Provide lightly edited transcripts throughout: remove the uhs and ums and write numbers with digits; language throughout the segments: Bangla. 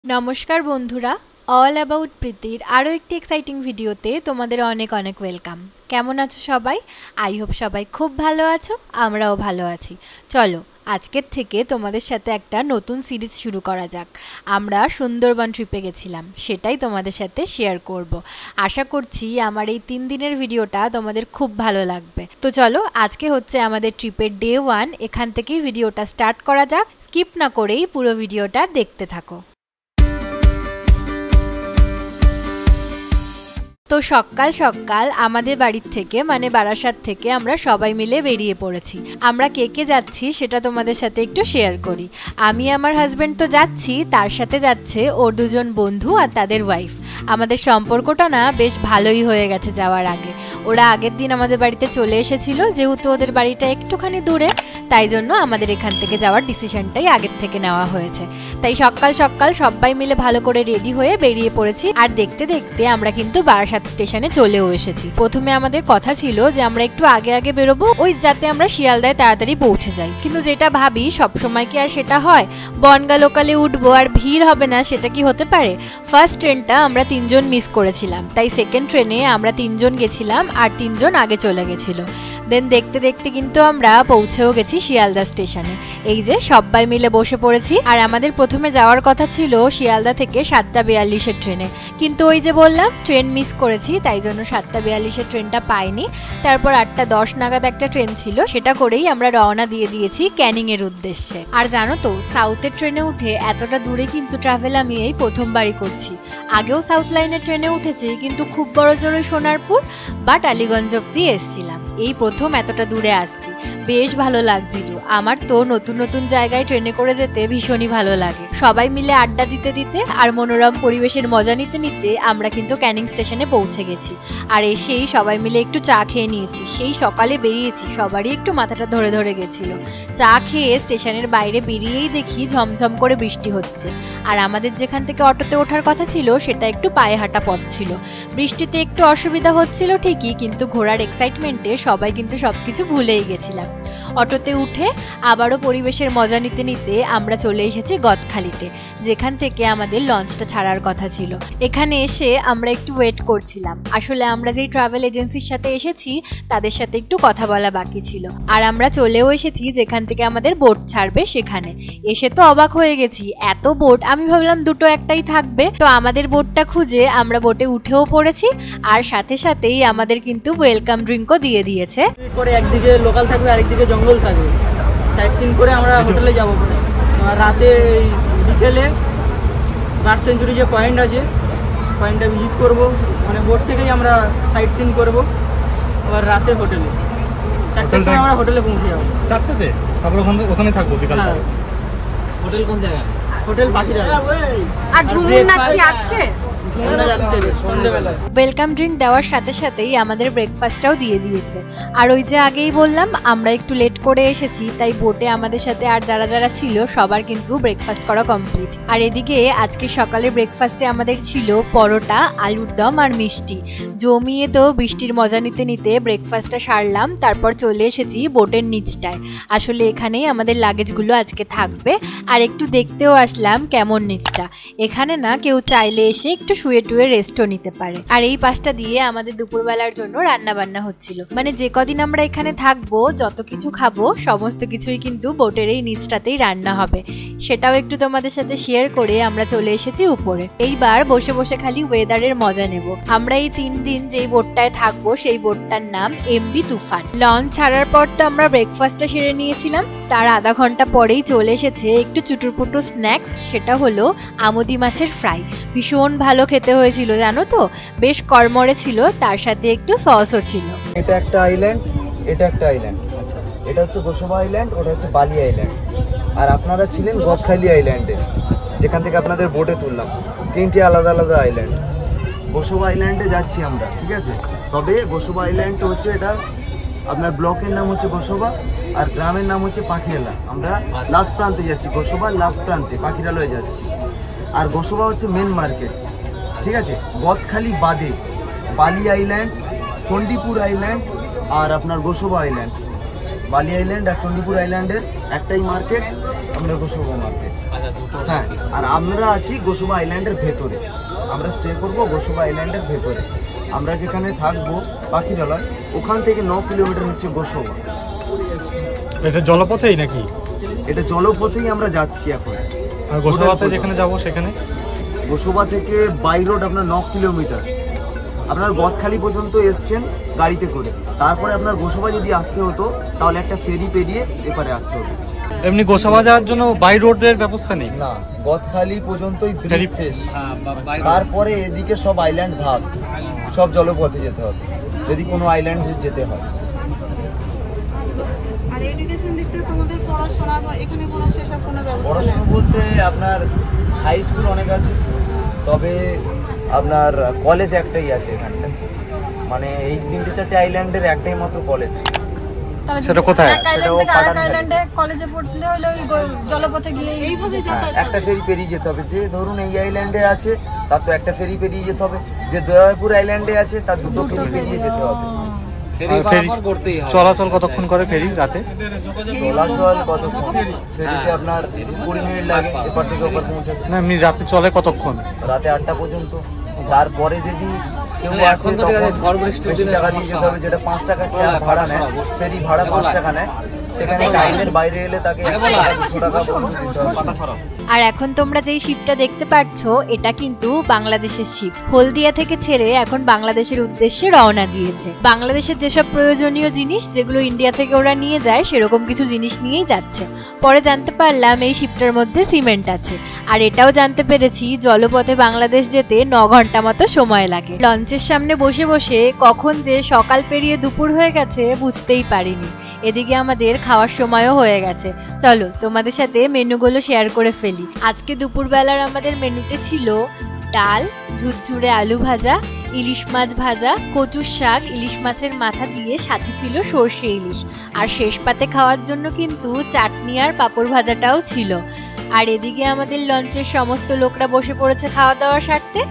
नमस्कार बंधुरा ऑल अबाउट प्रीतिर आरो एक एक्साइटिंग भिडियोते तोमादेर अनेक अनेक वेलकाम। केमन आछो सबाई? आई होप सबाई खूब भालो आछो, आमराओ भालो आछि। चलो आजकेर थेके तोमादेर साथे एकटा नतून सिरिज शुरू करा जाक। आमरा सुंदरबन ट्रिपे गेछिलाम, सेटाई तोमादेर साथे शेयर करब। आशा करछि आमार एई 3 दिनेर भिडियोटा तोमादेर खूब भालो लागबे। तो चलो आजके होच्छे आमादेर ट्रिपेर डे 1। एखान थेकेई भिडियोटा स्टार्ट करा जाक। स्किप ना करेई पुरो भिडियोटा देखते थाको। तो सकाल सकाल आमादेर बाड़ीर थेके माने बारासात थेके आमरा सबाई मिले बेरिये पड़ेछि। आमरा के के जाচ্ছি सेटा तोमादेर साथे एकटु शेयर करी। आमी आमार हाजबैंड तो जाচ্ছি, तार साथे जाচ্ছে ओर दुजन बंधु और तादेर वाइफ। आमादेर सम्पर्कटा ना बेश भालोई हये गेছে যাওয়ার आगे। ওরা আগের দিন আমাদের বাড়িতে চলে এসেছিল, যেহেতু ওদের বাড়িটা একটুখানি দূরে, তাই জন্য আমাদের এখান থেকে যাওয়ার ডিসিশনটাই আগের থেকে নেওয়া হয়েছে। তাই সকাল সকাল সবাই মিলে ভালো করে রেডি হয়ে বেরিয়ে পড়েছি। আর দেখতে দেখতে আমরা কিন্তু বারাসাত স্টেশনে চলেও এসেছি। প্রথমে আমাদের কথা ছিল যে আমরা একটু আগে আগে বেরোবো, ওই যাতে আমরা শিয়ালদায় তাড়াতাড়ি পৌঁছে যাই। কিন্তু যেটা ভাবি সবসময় কি আর সেটা হয়? বনগা লোকালে উঠবো আর ভিড় হবে না, সেটা কি হতে পারে? ফার্স্ট ট্রেনটা আমরা 3 জন মিস করেছিলাম, তাই সেকেন্ড ট্রেনে আমরা 3 জন গেছিলাম আর 3 জন আগে চলে গেছিল। দেন দেখতে দেখতে কিন্তু আমরা পৌঁছেও গেছি শিয়ালদা স্টেশনে। এই যে সবাই মিলে বসে পড়েছি। আর আমাদের প্রথমে যাওয়ার কথা ছিল শিয়ালদা থেকে 7:42-এর ট্রেনে, কিন্তু ওই যে বললাম ট্রেন মিস করেছি, তাই জন্য 7:42-এর ট্রেনটা পাইনি। তারপর 8:10 নাগাদ একটা ট্রেন ছিল, সেটা করেই আমরা রওনা দিয়ে দিয়েছি ক্যানিং এর উদ্দেশ্যে। আর জানো তো, সাউথের ট্রেনে উঠে এতটা দূরে কিন্তু ট্রাভেল আমি এই প্রথমবারই করছি। আগেও সাউথ লাইনের ট্রেনে উঠেছি, কিন্তু খুব বড় জোরে সোনারপুর বা টালিগঞ্জ অব্দি এসেছিলাম। এই প্রথম এতটা দূরে আসছি, বেশ ভালো লাগছিল। আমার তো নতুন নতুন জায়গায় ট্রেনে করে যেতে ভীষণই ভালো লাগে। সবাই মিলে আড্ডা দিতে দিতে আর মনোরম পরিবেশের মজা নিতে নিতে আমরা কিন্তু ক্যানিং স্টেশনে পৌঁছে গেছি। আর এসেই সবাই মিলে একটু চা খেয়ে নিয়েছি। সেই সকালে বেরিয়েছি, সবারই একটু মাথাটা ধরে ধরে গেছিল। চা খেয়ে স্টেশনের বাইরে বেরিয়েই দেখি ঝমঝম করে বৃষ্টি হচ্ছে। আর আমাদের যেখান থেকে অটোতে ওঠার কথা ছিল সেটা একটু পায়ে হাঁটা পথ ছিল। বৃষ্টিতে একটু অসুবিধা হচ্ছিল ঠিকই, কিন্তু ঘোরার এক্সাইটমেন্টে সবাই কিন্তু সবকিছু ভুলেই গেছিলাম। অটোতে উঠে আবারও পরিবেশের মজা নিতে নিতে আমরা চলে এসেছি গদখালিতে, যেখান থেকে আমাদের লঞ্চটা ছাড়ার কথা ছিল। এখানে এসে আমরা একটু ওয়েট করছিলাম। আসলে আমরা যেই ট্রাভেল এজেন্সির সাথে এসেছি তাদের সাথে একটু কথা বলা বাকি ছিল। আর আমরা চলেও এসেছি যেখান থেকে আমাদের বোট ছাড়বে সেখানে। এসে তো অবাক হয়ে গেছি, এত বোট! আমি ভাবলাম দুটো একটাই থাকবে। তো আমাদের বোটটা খুঁজে আমরা বোটে উঠেও পড়েছি। আর সাথে সাথেই আমাদের কিন্তু ওয়েলকাম ড্রিঙ্কও দিয়ে দিয়েছে। একদিকে লোকাল থাকবে আর একদিকে জঙ্গল থাকবে। সাইট সিন করে আমরা হোটেলে যাবো। রাতে বিকেলে বার্ড সেঞ্চুরি যে পয়েন্ট আছে, পয়েন্টটা ভিজিট করবো। মানে বোট থেকেই আমরা সাইট সিন করবো। আবার রাতে হোটেলে 4টার সময় আমরা হোটেলে পৌঁছে যাবো। 4টাতে তারপর ওখানে থাকবো বিকালটা। হোটেল কোন জায়গা? হোটেল পাখিরালয়। আর ঝুমুর নাচ কি আজকে? ওয়েলকাম ড্রিঙ্ক দেওয়ার সাথে সাথেই আমাদের ব্রেকফাস্টটাও দিয়ে দিয়েছে। আর ওই যে আগেই বললাম আমরা একটু লেট করে এসেছি, তাই বোটে আমাদের সাথে আর যারা যারা ছিল সবার কিন্তু ব্রেকফাস্ট করা কমপ্লিট। আর এদিকে আজকে সকালে ব্রেকফাস্টে আমাদের ছিল পরোটা, আলুর দম আর মিষ্টি। জমিয়ে তো বৃষ্টির মজা নিতে নিতে ব্রেকফাস্টটা সারলাম। তারপর চলে এসেছি বোটের নিচটায়। আসলে এখানেই আমাদের লাগেজগুলো আজকে থাকবে। আর একটু দেখতেও আসলাম কেমন নিচটা। এখানে না কেউ চাইলে এসে একটু শুয়ে টুয়ে রেস্টও নিতে পারে। আর এই পাশটা দিয়ে আমাদের দুপুরবেলার জন্য রান্না বান্না হচ্ছিল। মানে যে কদিন আমরা এখানে থাকবো, যত কিছু খাবো সমস্ত কিছুই কিন্তু বোটের এই নিচটাতেই রান্না হবে। সেটাও একটু তোমাদের সাথে শেয়ার করে আমরা চলে এসেছি উপরে। এইবার বসে বসে খালি ওয়েদারের মজা নেব। আমরা এই 3 দিন যেই বোটটায় থাকবো সেই বোটটার নাম এমবি তুফান। লঞ্চ ছাড়ার পর তো আমরা ব্রেকফাস্টটা সেরে নিয়েছিলাম। তার আধা ঘন্টা পরেই চলে এসেছে একটু চুটুরপুটু স্ন্যাক্স। সেটা হলো আমুদি মাছের ফ্রাই। ভীষণ ভালো খেতে হয়েছিল জানো তো, বেশ কড়মড়ে ছিল, তার সাথে একটু সসও ছিল। এটা একটা আইল্যান্ড, এটা একটা আইল্যান্ড। আচ্ছা, এটা হচ্ছে গোসবা আইল্যান্ড, ওটা হচ্ছে বালি আইল্যান্ড। আর আপনারা ছিলেন গদখালি আইল্যান্ডে, যেখান থেকে আপনাদের বোটে তুললাম। 3টে আলাদা আলাদা আইল্যান্ড। গোসবা আইল্যান্ডে যাচ্ছি আমরা, ঠিক আছে? তবে গোসবা আইল্যান্ড হচ্ছে এটা আপনার ব্লকের নাম হচ্ছে গোসবা আর গ্রামের নাম হচ্ছে পাখিরালা। আমরা লাস্ট প্রান্তে যাচ্ছি, গোসবার লাস্ট প্রান্তে পাখিরালয়ে যাচ্ছি। আর গোসবা হচ্ছে মেন মার্কেট, ঠিক আছে? গদখালি বাদে বালি আইল্যান্ড, চণ্ডীপুর আইল্যান্ড আর আপনার গোসবা আইল্যান্ড। বালি আইল্যান্ড আর চণ্ডীপুর আইল্যান্ডের একটাই মার্কেট, আপনার গোসবা মার্কেট। হ্যাঁ, আর আমরা আছি গোসবা আইল্যান্ডের ভেতরে। আমরা স্টে করব গোসবা আইল্যান্ডের ভেতরে। আমরা যেখানে থাকবো পাখিরালয়, ওখান থেকে 9 কিলোমিটার হচ্ছে গোসবা। এটা জলপথেই নাকি? এটা জলপথেই আমরা যাচ্ছি এখন। আর গোসবাতে যেখানে যাব সেখানে? গোসবা থেকে বাই রোড আপনার 9 কিলোমিটার। আপনার গদখালি পর্যন্ত এসছেন গাড়িতে করে, তারপরে আপনার গোসবা যদি আসতে হতো তাহলে একটা ফেরি পেরিয়ে এপারে আসতে হতো। এমনি গোসবা যাওয়ার জন্য বাই রোডের ব্যবস্থা নেই? না, গদখালি পর্যন্তই ব্রিজ শেষ, তারপরে এদিকে সব আইল্যান্ড ভাগ, সব জলপথে যেতে হবে যদি কোনো আইল্যান্ড যেতে হয়। আর এডুকেশন দিক থেকে তোমাদের পড়াশোনা বা এখানে কোনো সেসব কোনো ব্যবস্থা নেই? পড়াশোনা বলতে আপনার হাই স্কুল অনেক আছে, তবে আপনার কলেজ একটাই আছে এখানটায়। মানে এই 3-4টে আইল্যান্ডের একটাই মাত্র কলেজ। সেটা কোথায়? কলেজে পড়তে হলে ওই জলপথে গিয়ে এইভাবে যাতায়াত একটা ফেরি পেরিয়ে যেতে হবে। যে ধরুন এই আইল্যান্ডে আছে তার তো একটা ফেরি পেরিয়ে যেতে হবে, যে দয়াপুর আইল্যান্ডে আছে তার দুটো ফেরি পেরিয়ে যেতে হবে। চলাচল কতক্ষণ করে ফেরি রাতে? চলাচল কতক্ষণ? ফেরিতে আপনার 20 মিনিট লাগে এপার থেকে ওপার পৌঁছাতে। না, এমনি রাতে চলে কতক্ষণ? রাতে 8টা পর্যন্ত। তারপরে যদি কেউ আসে তখন বেশি টাকা দিয়ে যেতে হবে, যেটা 5 টাকা ভাড়া নেয়, ফেরি ভাড়া 5 টাকা নেয়। সেখানে টাইমের বাইরে এলে তাকে 100 টাকা 200 টাকা পর্যন্ত দিতে হবে। আর এখন তোমরা যেই শিপটা দেখতে পাচ্ছ এটা কিন্তু বাংলাদেশের শিপ। হলদিয়া থেকে ছেড়ে এখন বাংলাদেশের উদ্দেশ্যে রওনা দিয়েছে। বাংলাদেশের যেসব প্রয়োজনীয় জিনিস যেগুলো ইন্ডিয়া থেকে ওরা নিয়ে যায় সেরকম কিছু জিনিস নিয়েই যাচ্ছে। পরে জানতে পারলাম এই শিপটার মধ্যে সিমেন্ট আছে। আর এটাও জানতে পেরেছি জলপথে বাংলাদেশ যেতে 9 ঘন্টা মতো সময় লাগে। লঞ্চের সামনে বসে বসে কখন যে সকাল পেরিয়ে দুপুর হয়ে গেছে বুঝতেই পারিনি। এদিকে আমাদের খাওয়ার সময়ও হয়ে গেছে। চলো তোমাদের সাথে মেনুগুলো শেয়ার করে ফেলি। আজকে দুপুরবেলার আমাদের মেনুতে ছিল ডাল, ঝুরঝুরে আলু ভাজা, ইলিশ মাছ ভাজা, কচুর শাক, ইলিশ মাছের মাথা দিয়ে, সাথে ছিল সর্ষে ইলিশ। আর শেষ পাতে খাওয়ার জন্য কিন্তু চাটনি আর পাঁপড় ভাজাটাও ছিল। আর এদিকে আমাদের লঞ্চের সমস্ত লোকরা বসে পড়েছে খাওয়া দাওয়ার স্বার্থে।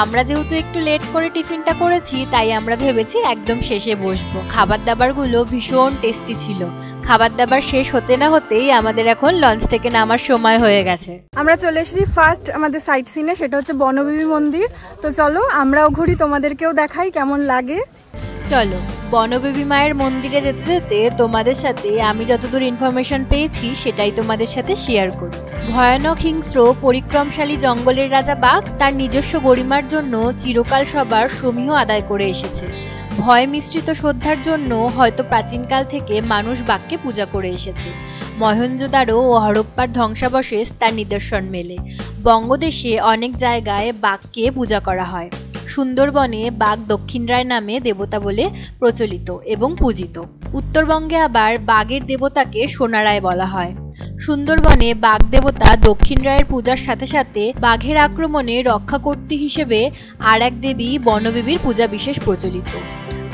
আমরা যেহেতু একটু লেট করে টিফিনটা করেছি তাই আমরা ভেবেছি একদম শেষে বসবো। খাবার দাবারগুলো ভীষণ টেস্টি ছিল। খাবার দাবার শেষ হতে না হতেই আমাদের এখন লঞ্চ থেকে নামার সময় হয়ে গেছে। আমরা চলে এসেছি ফার্স্ট আমাদের সাইট সিনে, সেটা হচ্ছে বনবিবি মন্দির। তো চলো আমরাও ঘুরি, তোমাদেরকেও দেখাই কেমন লাগে। চলো বনবিবি মায়ের মন্দিরে যেতে যেতে তোমাদের সাথে আমি যতদূর ইনফরমেশন পেয়েছি সেটাই তোমাদের সাথে শেয়ার করি। ভয়ানক হিংস্র পরিক্রমশালী জঙ্গলের রাজা বাঘ তার নিজস্ব গরিমার জন্য চিরকাল সবার সমীহ আদায় করে এসেছে। ভয় মিশ্রিত শ্রদ্ধার জন্য হয়তো প্রাচীনকাল থেকে মানুষ বাঘকে পূজা করে এসেছে। মহেঞ্জোদারো ও হরপ্পার ধ্বংসাবশেষ তার নিদর্শন মেলে। বঙ্গদেশে অনেক জায়গায় বাঘকে পূজা করা হয়। সুন্দরবনে বাঘ দক্ষিণ রায় নামে দেবতা বলে প্রচলিত এবং পূজিত। উত্তরবঙ্গে আবার বাঘের দেবতাকে সোনারায় বলা হয়। সুন্দরবনে বাঘ দেবতা দক্ষিণ রায়ের পূজার সাথে সাথে বাঘের আক্রমণে রক্ষাকর্ত্রী হিসেবে আর এক দেবী বনবিবির পূজা বিশেষ প্রচলিত।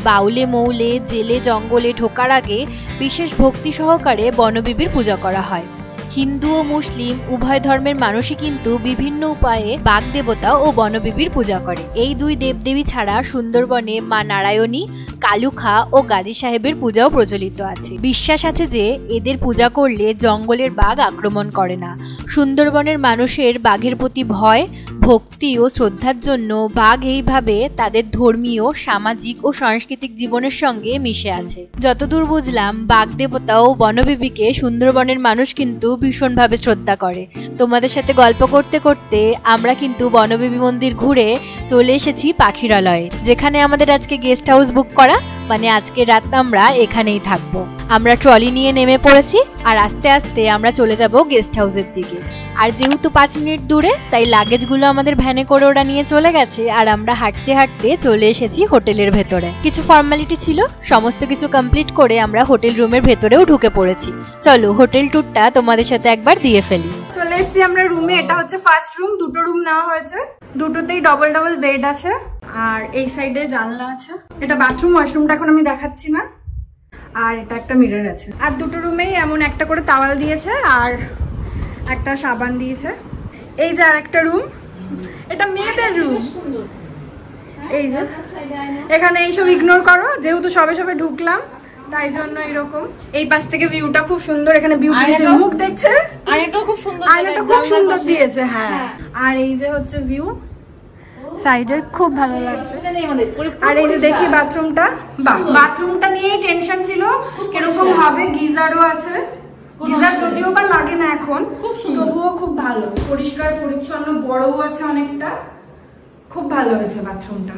বাউলে মৌলে জেলে জঙ্গলে ঢোকার আগে বিশেষ ভক্তি সহকারে বনবিবির পূজা করা হয়। হিন্দু ও মুসলিম উভয় ধর্মের মানুষই কিন্তু বিভিন্ন উপায়ে বাঘ দেবতা ও বনবিবির পূজা করে। এই দুই দেবদেবী ছাড়া সুন্দরবনে মা নারায়ণী, কালুখা ও গাজী সাহেবের পূজাও প্রচলিত আছে। বিশ্বাস আছে যে এদের পূজা করলে জঙ্গলের বাঘ আক্রমণ করে না। সুন্দরবনের মানুষের বাঘের প্রতি ভয়, ভক্তি ও শ্রদ্ধার জন্য বাঘ এইভাবে তাদের ধর্মীয়, সামাজিক ও সাংস্কৃতিক জীবনের সঙ্গে মিশে আছে। যতদূর বুঝলাম বাঘ দেবতা ও বনবিবিকে সুন্দরবনের মানুষ কিন্তু ভীষণভাবে শ্রদ্ধা করে। তোমাদের সাথে গল্প করতে করতে আমরা কিন্তু বনবিবি মন্দির ঘুরে চলে এসেছি পাখিরালয়ে, যেখানে আমাদের আজকে গেস্ট হাউস বুক করা। মানে আজকে রাত আমরা এখানেই থাকবো। আমরা ট্রলি নিয়ে নেমে পড়েছি আর আস্তে আস্তে আমরা চলে যাব গেস্ট হাউসের দিকে। আর যেহেতু 5 মিনিট দূরে তাই লাগেজগুলো আমাদের ভ্যানে করে ওরা নিয়ে চলে গেছে আর আমরা হাঁটতে হাঁটতে চলে এসেছি হোটেলের ভেতরে। কিছু ফর্মালিটি ছিল, সমস্ত কিছু কমপ্লিট করে আমরা হোটেল রুমের ভেতরেও ঢুকে পড়েছি। চলো হোটেল ট্যুরটা তোমাদের সাথে একবার দিয়ে ফেলি। চলে এসেছি আমরা রুমে। এটা হচ্ছে ফার্স্ট রুম। দুটো রুম নেওয়া হয়েছে, দুটোতেই ডবল ডবল বেড আছে আর এই সাইডে জানলা আছে। এটা বাথরুম, ওয়াশরুমটা এখন আমি দেখাচ্ছি না। আর এটা একটা মিরর আছে। আর দুটো রুমেই এমন একটা করে তাওয়াল দিয়েছে আর একটা সাবান দিয়েছে। এই যে আর একটা রুম, এটা মেয়েদের রুম। এই যে এখানে এইসব ইগনোর করো, যেহেতু সবে সবে ঢুকলাম তাই জন্য এরকম। এই পাশ থেকে ভিউটা খুব সুন্দর, এখানে বিউটি মুখ দেখছে, আয়নাটাও খুব সুন্দর, আয়নাটা খুব সুন্দর দিয়েছে। হ্যাঁ, আর এই যে হচ্ছে ভিউ সাইডের, খুব ভালো লাগছে। আর এই যে দেখি বাথরুমটা, বাথরুমটা নিয়েই টেনশন ছিল কিরকম হবে। গিজারও আছে, গিজার যদিও বা লাগে না এখন, তবুও খুব ভালো, পরিষ্কার পরিচ্ছন্ন, বড়ও আছে অনেকটা, খুব ভালো হয়েছে বাথরুমটা।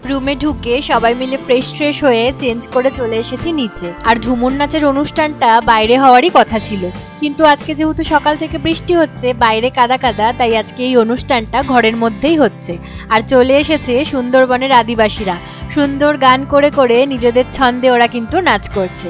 রুমে ঢুকে সবাই মিলে ফ্রেশ হয়ে চেঞ্জ করে চলে এসেছি নিচে। আর ঝুমুর নাচের অনুষ্ঠানটা বাইরে হওয়ারই কথা ছিল, কিন্তু আজকে যেহেতু সকাল থেকে বৃষ্টি হচ্ছে, বাইরে কাদা কাদা, তাই আজকে এই অনুষ্ঠানটা ঘরের মধ্যেই হচ্ছে। আর চলে এসেছে সুন্দরবনের আদিবাসীরা, সুন্দর গান করে করে নিজেদের ছন্দে ওরা কিন্তু নাচ করছে।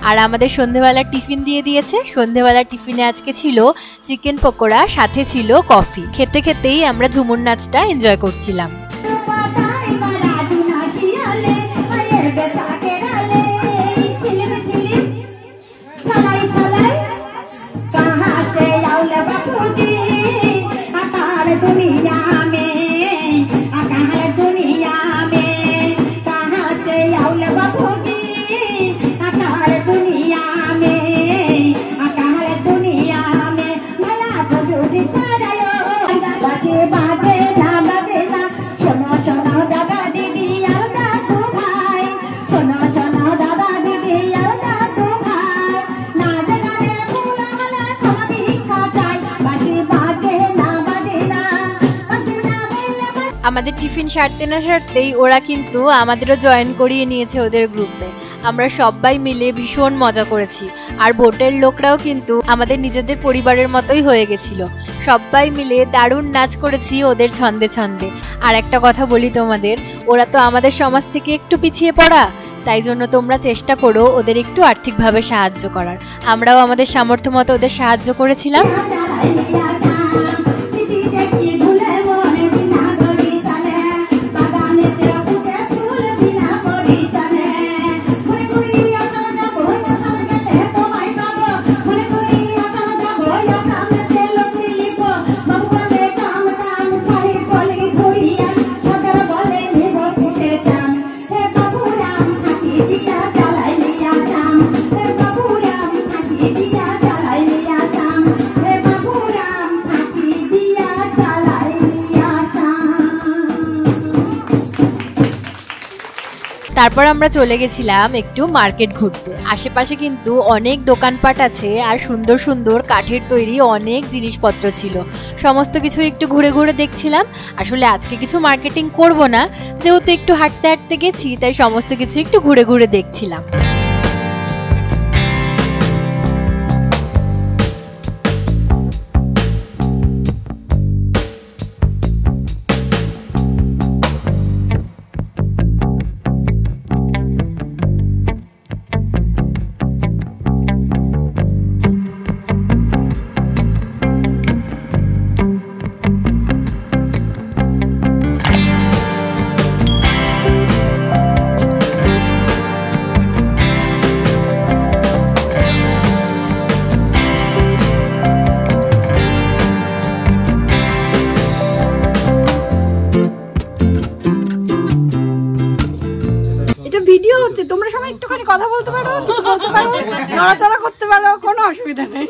আর আমাদের সন্ধেবেলার টিফিন দিয়ে দিয়েছে। সন্ধেবেলার টিফিনে আজকে ছিল চিকেন পকোড়া, সাথে ছিল কফি। খেতে খেতেই আমরা ঝুমুর নাচটা এনজয় করছিলাম। আমাদের টিফিন সারতে না সারতেই ওরা কিন্তু আমাদেরও জয়েন করিয়ে নিয়েছে ওদের গ্রুপে। আমরা সবাই মিলে ভীষণ মজা করেছি। আর বোটের লোকরাও কিন্তু আমাদের নিজেদের পরিবারের মতোই হয়ে গেছিল। সবাই মিলে দারুণ নাচ করেছি ওদের ছন্দে ছন্দে। আর একটা কথা বলি তোমাদের, ওরা তো আমাদের সমাজ থেকে একটু পিছিয়ে পড়া, তাই জন্য তোমরা চেষ্টা করো ওদের একটু আর্থিকভাবে সাহায্য করার। আমরাও আমাদের সামর্থ্য মতো ওদের সাহায্য করেছিলাম। দিয়া তারপর আমরা চলে গেছিলাম একটু মার্কেট ঘুরতে। আশেপাশে কিন্তু অনেক দোকানপাট আছে আর সুন্দর সুন্দর কাঠের তৈরি অনেক জিনিসপত্র ছিল। সমস্ত কিছু একটু ঘুরে ঘুরে দেখছিলাম। আসলে আজকে কিছু মার্কেটিং করব না, যেহেতু একটু হাঁটতে হাঁটতে গেছি, তাই সমস্ত কিছু একটু ঘুরে ঘুরে দেখছিলাম। ভিডিও হচ্ছে, তোমরা সবাই একটুখানি কথা বলতে পারো, কিছু বলতে পারো, নড়াচড়া করতে পারো, কোনো অসুবিধা নেই।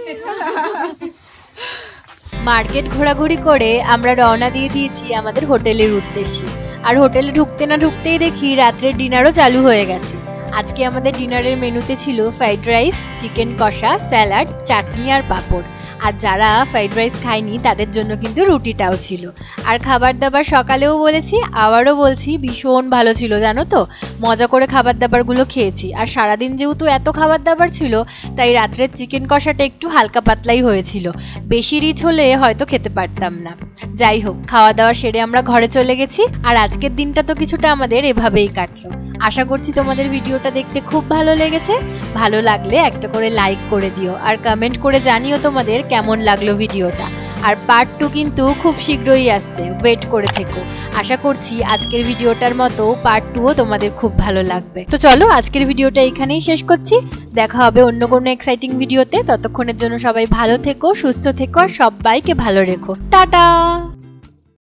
মার্কেট ঘোরাঘুরি করে আমরা রওনা দিয়ে দিয়েছি আমাদের হোটেলের উদ্দেশ্যে। আর হোটেলে ঢুকতে না ঢুকতেই দেখি রাত্রের ডিনারও চালু হয়ে গেছে। আজকে আমাদের ডিনারের মেনুতে ছিল ফ্রাইড রাইস, চিকেন কষা, স্যালাড, চাটনি আর পাঁপড়। আর যারা ফ্রাইড রাইস খায়নি তাদের জন্য কিন্তু রুটিটাও ছিল। আর খাবার দাবার সকালেও বলেছি, আবারও বলছি, ভীষণ ভালো ছিল জানো তো। মজা করে খাবার দাবারগুলো খেয়েছি। আর সারাদিন যেহেতু এত খাবার দাবার ছিল, তাই রাত্রের চিকেন কষাটা একটু হালকা পাতলাই হয়েছিল। বেশি রিচ হলে হয়তো খেতে পারতাম না। যাই হোক, খাওয়া দাওয়া সেরে আমরা ঘরে চলে গেছি। আর আজকের দিনটা তো কিছুটা আমাদের এভাবেই কাটলো। আশা করছি তোমাদের ভিডিওটা দেখতে খুব ভালো লেগেছে। ভালো লাগলে একটা করে লাইক করে দিও আর কমেন্ট করে জানিও তোমাদের কেমন লাগলো ভিডিওটা। আর পার্ট 2 কিন্তু খুব শীঘ্রই আসছে, ওয়েট করে থেকো। আশা করছি আজকের ভিডিওটার মতো পার্ট 2ও তোমাদের খুব ভালো লাগবে। তো চলো আজকের ভিডিওটা এখানেই শেষ করছি। দেখা হবে অন্য কোনো এক্সাইটিং ভিডিওতে। ততক্ষণের জন্য সবাই ভালো থেকো, সুস্থ থেকো আর সবাইকে ভালো রেখো। টাটা।